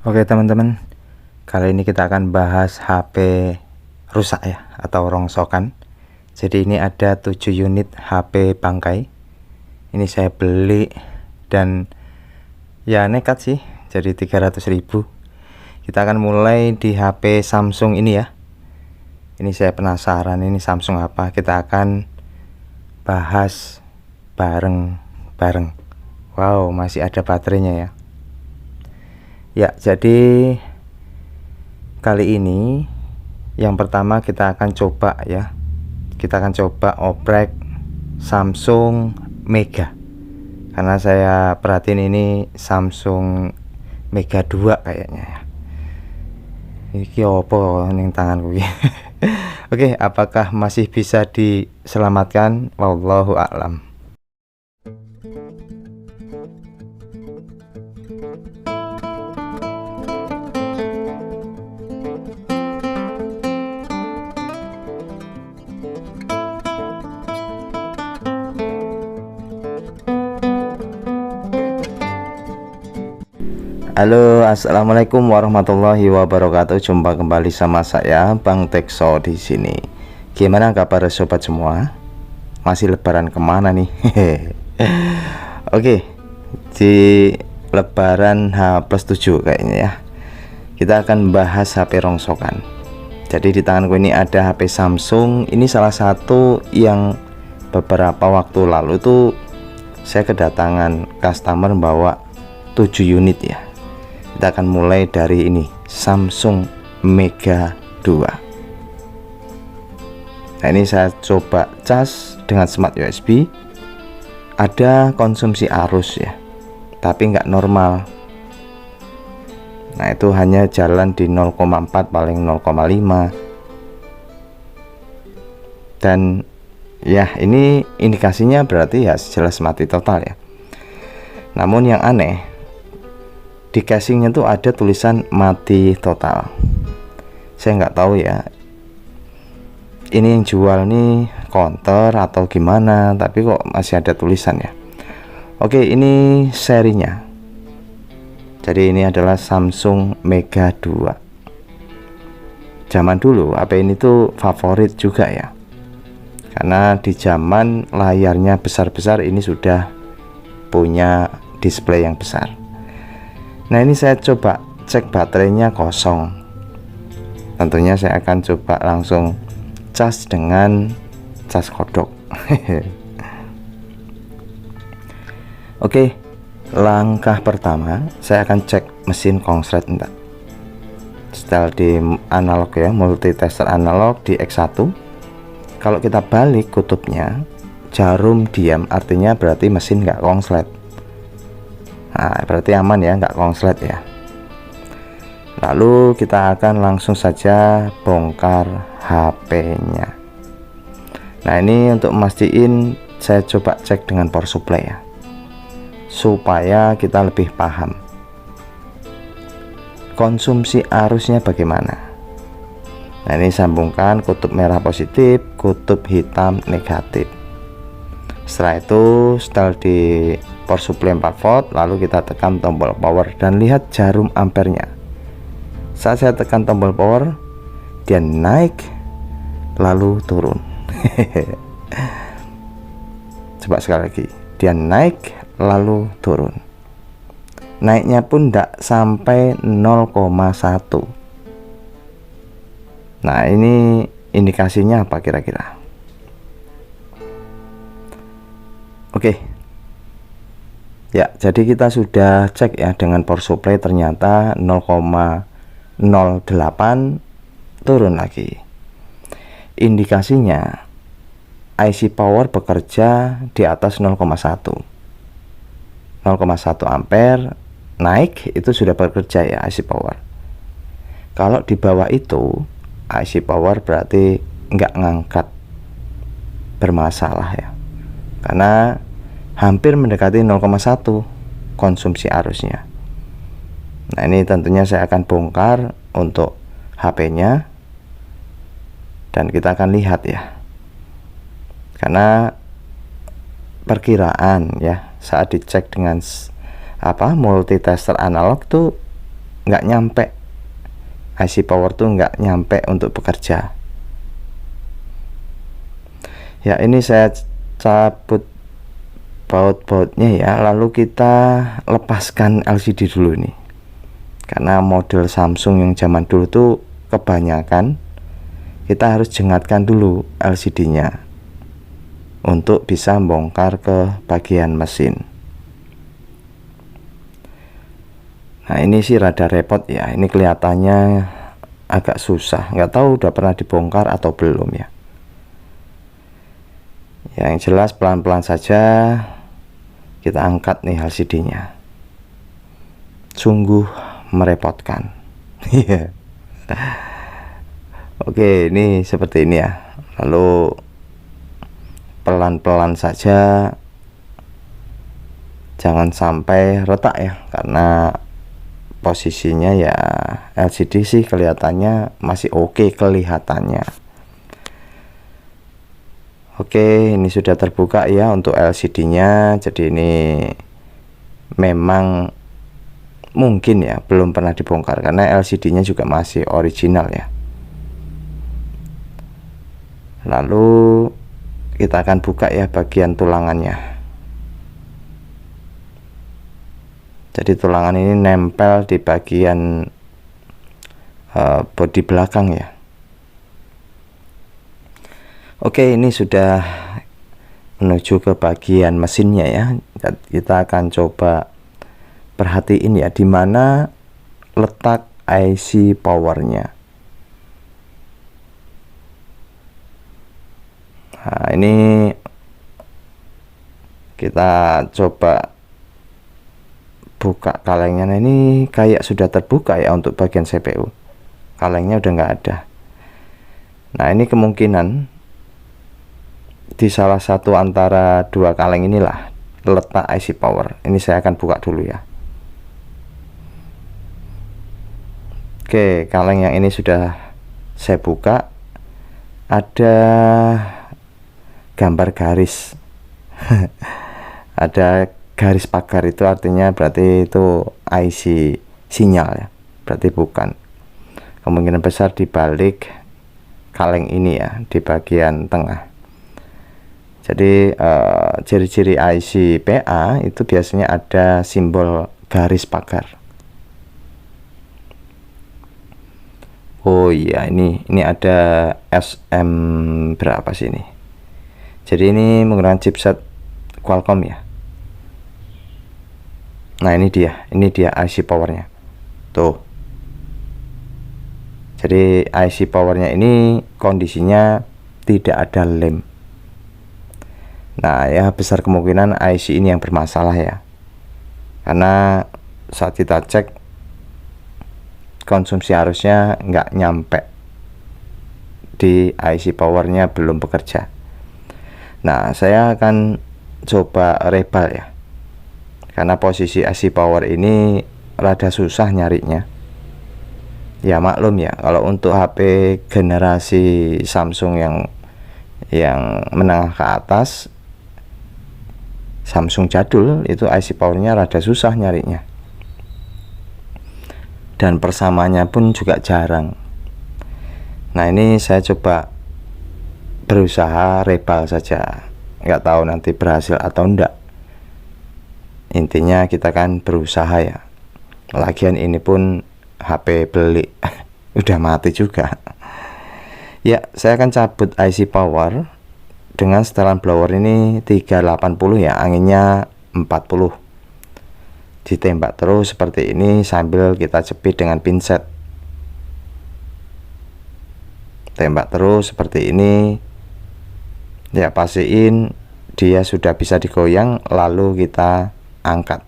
Oke teman-teman, kali ini kita akan bahas HP rusak ya, atau rongsokan. Jadi ini ada 7 unit HP bangkai. Ini saya beli dan ya nekat sih, jadi 300.000. Kita akan mulai di HP Samsung ini ya. Ini saya penasaran ini Samsung apa. Kita akan bahas bareng-bareng. Wow, masih ada baterainya ya. Ya, jadi kali ini yang pertama kita akan coba ya. Kita akan coba oprek Samsung Mega. Karena saya perhatiin ini Samsung Mega 2 kayaknya ya. Iki opo ning tanganku iki. Oke, apakah masih bisa diselamatkan? Wallahu a'lam. Halo, assalamualaikum warahmatullahi wabarakatuh. Jumpa kembali sama saya, Bang Tekso di sini. Gimana kabar sobat semua? Masih lebaran kemana nih? Oke, di lebaran H+7 kayaknya ya. Kita akan bahas HP rongsokan. Jadi di tanganku ini ada HP Samsung. Ini salah satu yang beberapa waktu lalu itu saya kedatangan customer bawa 7 unit ya. Kita akan mulai dari ini Samsung Mega 2. Nah, ini saya coba cas dengan smart USB. Ada konsumsi arus ya, tapi nggak normal. Nah, itu hanya jalan di 0,4 paling 0,5. Dan ya ini indikasinya berarti ya jelas mati total ya. Namun yang aneh, di casingnya tuh ada tulisan mati total. Saya nggak tahu ya, ini yang jual nih counter atau gimana, tapi kok masih ada tulisan ya. Oke, ini serinya. Jadi ini adalah Samsung Mega 2. Zaman dulu HP ini tuh favorit juga ya, karena di zaman layarnya besar-besar ini sudah punya display yang besar. Nah, ini saya coba cek baterainya kosong. Tentunya saya akan coba langsung cas dengan cas kodok. Oke, langkah pertama saya akan cek mesin konslet enggak. Setel di analog ya, multitester analog di X1. Kalau kita balik kutubnya, jarum diam, artinya berarti mesin nggak konslet. Nah, berarti aman ya, nggak konslet ya. Lalu kita akan langsung saja bongkar HP-nya. Nah, ini untuk mastiin saya coba cek dengan power supply ya, supaya kita lebih paham konsumsi arusnya bagaimana. Nah, ini sambungkan kutub merah positif, kutub hitam negatif. Setelah itu setel di power supply 4 volt, lalu kita tekan tombol power dan lihat jarum ampernya. Saat saya tekan tombol power, dia naik lalu turun. Coba sekali lagi, dia naik lalu turun. Naiknya pun tidak sampai 0,1. Nah, ini indikasinya apa kira-kira? Oke ya, jadi kita sudah cek ya dengan power supply, ternyata 0,08 turun lagi. Indikasinya IC power bekerja di atas 0,1 ampere, naik itu sudah bekerja ya IC power. Kalau di bawah itu IC power berarti nggak ngangkat, bermasalah ya, karena hampir mendekati 0,1 konsumsi arusnya. Nah, ini tentunya saya akan bongkar untuk HP-nya dan kita akan lihat ya, karena perkiraan ya saat dicek dengan multitester analog tuh nggak nyampe, IC power tuh nggak nyampe untuk bekerja. Ya, ini saya cabut baut-bautnya ya, lalu kita lepaskan LCD dulu nih, karena model Samsung yang zaman dulu tuh kebanyakan kita harus jengatkan dulu LCD-nya untuk bisa bongkar ke bagian mesin. Nah, ini sih rada repot ya, ini kelihatannya agak susah, nggak tahu udah pernah dibongkar atau belum ya. Yang jelas pelan-pelan saja kita angkat nih LCD-nya. Sungguh merepotkan. Oke, ini seperti ini ya. Lalu pelan-pelan saja, jangan sampai retak ya, karena posisinya ya LCD sih kelihatannya masih oke kelihatannya. Oke, ini sudah terbuka ya untuk LCD-nya. Jadi ini memang mungkin ya belum pernah dibongkar, karena LCD-nya juga masih original ya. Lalu kita akan buka ya bagian tulangannya. Jadi tulangan ini nempel di bagian bodi belakang ya. Oke, ini sudah menuju ke bagian mesinnya ya. Kita akan coba perhatiin ya di mana letak IC powernya. Nah, ini kita coba buka kalengnya. Nah, ini kayak sudah terbuka ya untuk bagian CPU. Kalengnya udah nggak ada. Nah, ini kemungkinan di salah satu antara dua kaleng inilah letak IC power. Ini saya akan buka dulu ya. Oke, kaleng yang ini sudah saya buka. Ada gambar garis. Ada garis pagar, itu artinya berarti itu IC sinyal ya. Berarti bukan. Kemungkinan besar di balik kaleng ini ya, di bagian tengah. Jadi ciri-ciri IC PA itu biasanya ada simbol garis pagar. Oh iya, ini ada SM berapa sih ini? Jadi ini menggunakan chipset Qualcomm ya. Nah, ini dia IC powernya. Tuh. Jadi IC powernya ini kondisinya tidak ada lem. Nah, ya besar kemungkinan IC ini yang bermasalah ya, karena saat kita cek konsumsi arusnya nggak nyampe di IC powernya, belum bekerja. Nah, saya akan coba rebal ya, karena posisi IC power ini rada susah nyarinya. Ya maklum ya, kalau untuk HP generasi Samsung yang menengah ke atas, Samsung jadul, itu IC powernya rada susah nyarinya, dan persamaannya pun juga jarang. Nah, ini saya coba berusaha rebal saja, nggak tahu nanti berhasil atau enggak. Intinya kita kan berusaha ya, lagian ini pun HP beli udah mati juga. Ya, saya akan cabut IC power dengan setelan blower ini 380 ya, anginnya 40. Ditembak terus seperti ini sambil kita jepit dengan pinset. Tembak terus seperti ini. Ya, pastiin dia sudah bisa digoyang lalu kita angkat.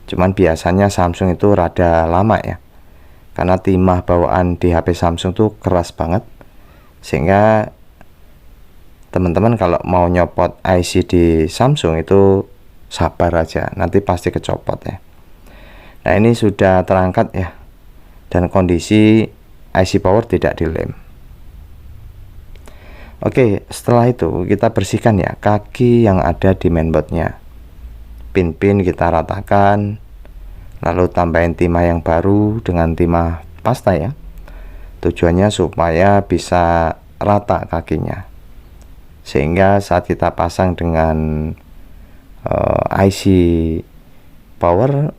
Cuman biasanya Samsung itu rada lama ya, karena timah bawaan di HP Samsung tuh keras banget, sehingga teman-teman kalau mau nyopot IC di Samsung itu sabar aja, nanti pasti kecopot ya. Nah, ini sudah terangkat ya, dan kondisi IC power tidak dilem. Oke, setelah itu kita bersihkan ya kaki yang ada di mainboardnya. Pin-pin kita ratakan, lalu tambahin timah yang baru dengan timah pasta ya. Tujuannya supaya bisa rata kakinya, sehingga saat kita pasang dengan IC power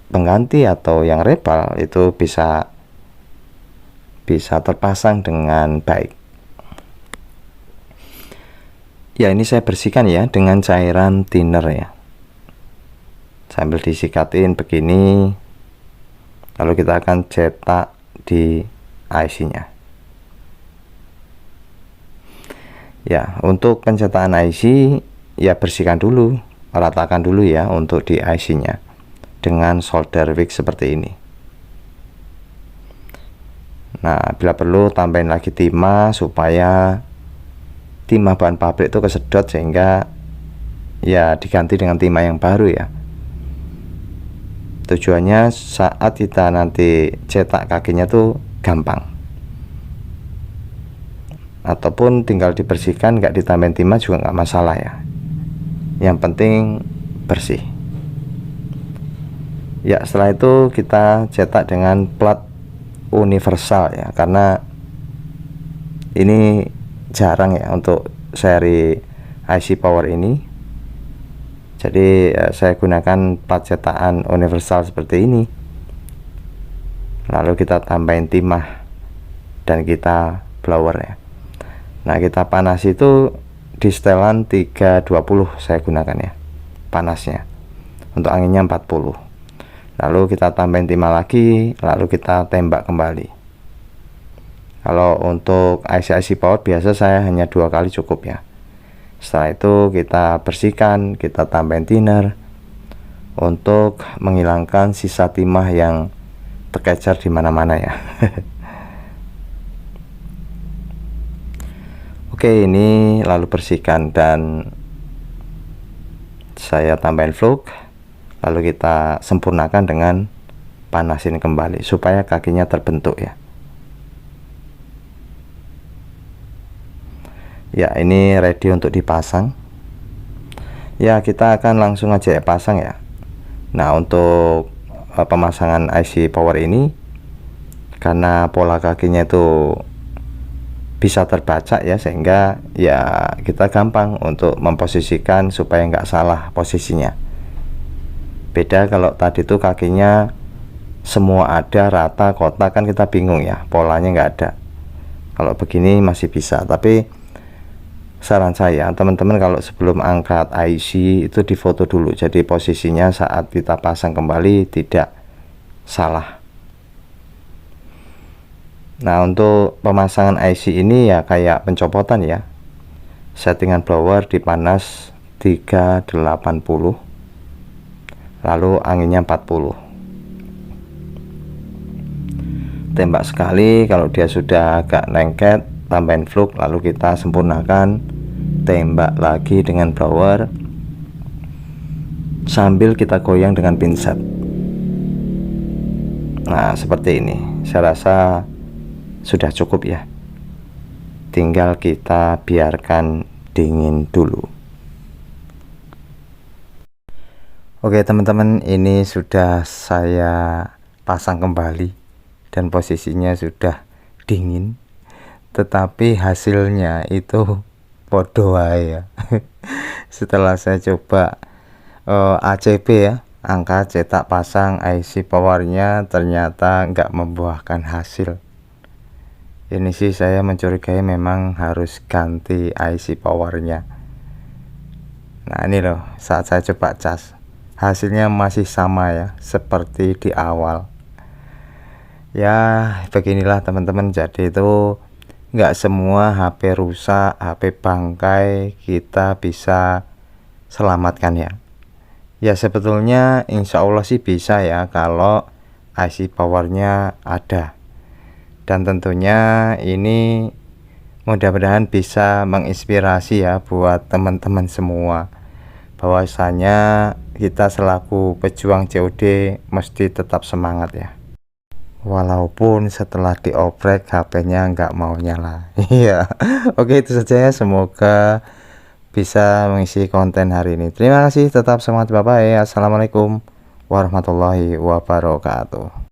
pengganti atau yang rebel itu bisa terpasang dengan baik. Ya, ini saya bersihkan ya dengan cairan thinner ya, sambil disikatin begini, lalu kita akan cetak di IC-nya. Ya, untuk pencetakan IC ya bersihkan dulu, ratakan dulu ya untuk di IC-nya dengan solder wick seperti ini. Nah, bila perlu tambahin lagi timah supaya timah bahan pabrik itu kesedot, sehingga ya diganti dengan timah yang baru ya. Tujuannya saat kita nanti cetak kakinya tuh gampang, ataupun tinggal dibersihkan, nggak ditambahin timah juga nggak masalah ya, yang penting bersih ya. Setelah itu kita cetak dengan plat universal ya, karena ini jarang ya untuk seri IC power ini, jadi saya gunakan plat cetakan universal seperti ini. Lalu kita tambahin timah dan kita blower ya. Nah, kita panas itu di setelan 320 saya gunakan ya panasnya, untuk anginnya 40. Lalu kita tambahin timah lagi, lalu kita tembak kembali. Kalau untuk IC power biasa saya hanya 2 kali cukup ya. Setelah itu kita bersihkan, kita tambahin thinner untuk menghilangkan sisa timah yang terkejar di mana-mana ya. Oke, ini lalu bersihkan dan saya tambahin flux, lalu kita sempurnakan dengan panasin kembali supaya kakinya terbentuk ya. Ya, ini ready untuk dipasang ya. Kita akan langsung aja ya pasang ya. Nah, untuk pemasangan IC power ini, karena pola kakinya itu bisa terbaca ya, sehingga ya kita gampang untuk memposisikan supaya nggak salah posisinya. Beda kalau tadi tuh kakinya semua ada rata kotak, kan kita bingung ya, polanya nggak ada. Kalau begini masih bisa, tapi saran saya teman-teman kalau sebelum angkat IC itu difoto dulu, jadi posisinya saat kita pasang kembali tidak salah. Nah, untuk pemasangan IC ini ya kayak pencopotan ya. Settingan blower di panas 380, lalu anginnya 40. Tembak sekali, kalau dia sudah agak lengket tambahin flux, lalu kita sempurnakan, tembak lagi dengan blower sambil kita goyang dengan pinset. Nah, seperti ini. Saya rasa sudah cukup ya, tinggal kita biarkan dingin dulu. Oke teman-teman, ini sudah saya pasang kembali dan posisinya sudah dingin, tetapi hasilnya itu podo ya. Setelah saya coba ACP ya, angka cetak pasang IC powernya, ternyata nggak membuahkan hasil. Ini sih saya mencurigai memang harus ganti IC powernya. Nah, ini loh, saat saya coba cas, hasilnya masih sama ya seperti di awal. Ya beginilah teman-teman, jadi itu nggak semua HP rusak, HP bangkai kita bisa selamatkan ya. Ya sebetulnya insya Allah sih bisa ya kalau IC powernya ada. Dan tentunya ini mudah-mudahan bisa menginspirasi ya buat teman-teman semua, bahwasanya kita selaku pejuang COD mesti tetap semangat ya, walaupun setelah dioprek HP-nya nggak mau nyala. Iya. Oke, itu saja ya, semoga bisa mengisi konten hari ini. Terima kasih, tetap semangat, bye bye. Assalamualaikum warahmatullahi wabarakatuh.